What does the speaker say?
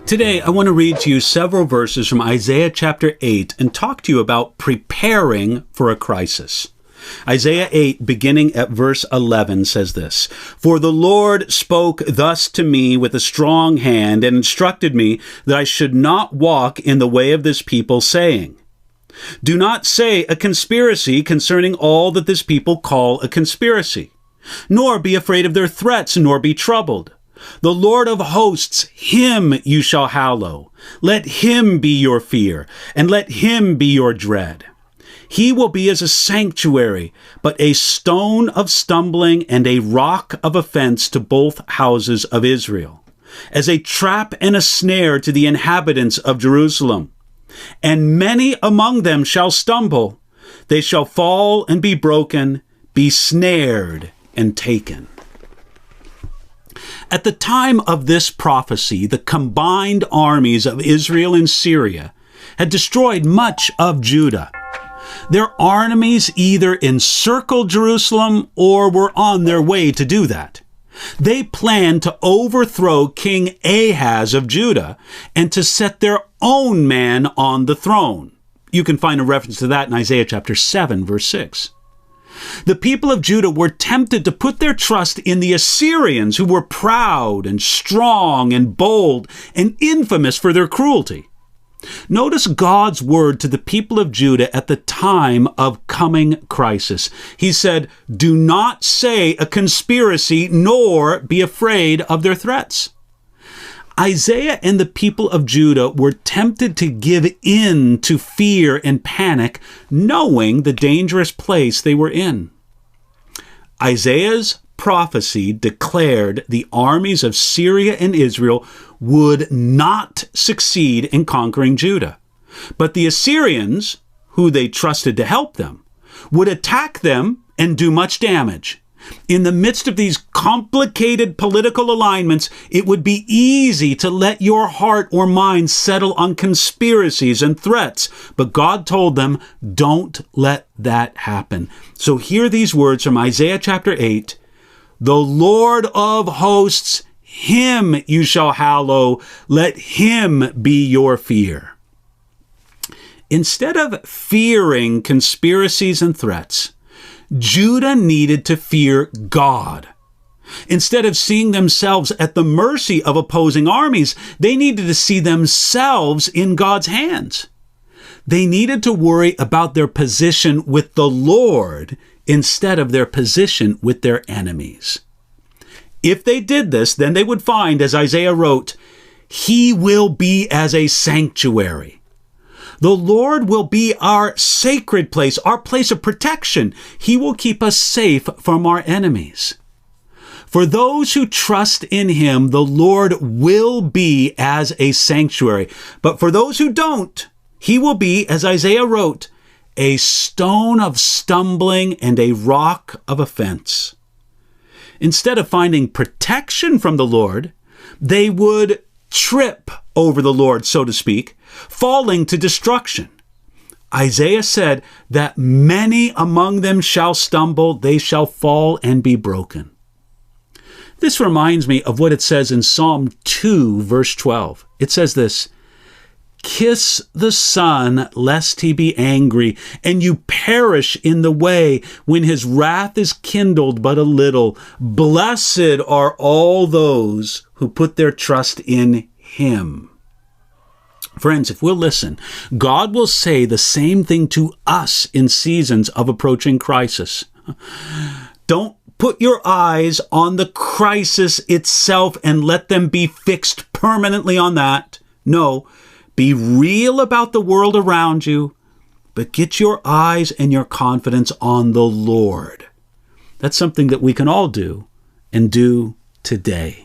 Today, I want to read to you several verses from Isaiah chapter 8 and talk to you about preparing for a crisis. Isaiah 8, beginning at verse 11, says this, "For the Lord spoke thus to me with a strong hand and instructed me that I should not walk in the way of this people, saying, Do not say a conspiracy concerning all that this people call a conspiracy, nor be afraid of their threats, nor be troubled. The Lord of hosts, him you shall hallow. Let him be your fear, and let him be your dread. He will be as a sanctuary, but a stone of stumbling and a rock of offense to both houses of Israel, as a trap and a snare to the inhabitants of Jerusalem. And many among them shall stumble. They shall fall and be broken, be snared and taken." At the time of this prophecy, the combined armies of Israel and Syria had destroyed much of Judah. Their armies either encircled Jerusalem or were on their way to do that. They planned to overthrow King Ahaz of Judah and to set their own man on the throne. You can find a reference to that in Isaiah chapter 7, verse 6. The people of Judah were tempted to put their trust in the Assyrians, who were proud and strong and bold and infamous for their cruelty. Notice God's word to the people of Judah at the time of coming crisis. He said, "Do not say a conspiracy, nor be afraid of their threats." Isaiah and the people of Judah were tempted to give in to fear and panic, knowing the dangerous place they were in. Isaiah's prophecy declared the armies of Syria and Israel would not succeed in conquering Judah. But the Assyrians, who they trusted to help them, would attack them and do much damage. In the midst of these complicated political alignments, it would be easy to let your heart or mind settle on conspiracies and threats. But God told them, don't let that happen. So hear these words from Isaiah chapter 8. "The Lord of hosts, him you shall hallow. Let him be your fear." Instead of fearing conspiracies and threats, Judah needed to fear God. Instead of seeing themselves at the mercy of opposing armies, they needed to see themselves in God's hands. They needed to worry about their position with the Lord instead of their position with their enemies. If they did this, then they would find, as Isaiah wrote, "He will be as a sanctuary." The Lord will be our sacred place, our place of protection. He will keep us safe from our enemies. For those who trust in him, the Lord will be as a sanctuary. But for those who don't, he will be, as Isaiah wrote, a stone of stumbling and a rock of offense. Instead of finding protection from the Lord, they would trip over the Lord, so to speak, falling to destruction. Isaiah said that many among them shall stumble, they shall fall and be broken. This reminds me of what it says in Psalm 2, verse 12. It says this, "Kiss the Son, lest he be angry, and you perish in the way when his wrath is kindled but a little. Blessed are all those who put their trust in him." Friends, if we'll listen, God will say the same thing to us in seasons of approaching crisis. Don't put your eyes on the crisis itself and let them be fixed permanently on that. No, be real about the world around you, but get your eyes and your confidence on the Lord. That's something that we can all do and do today.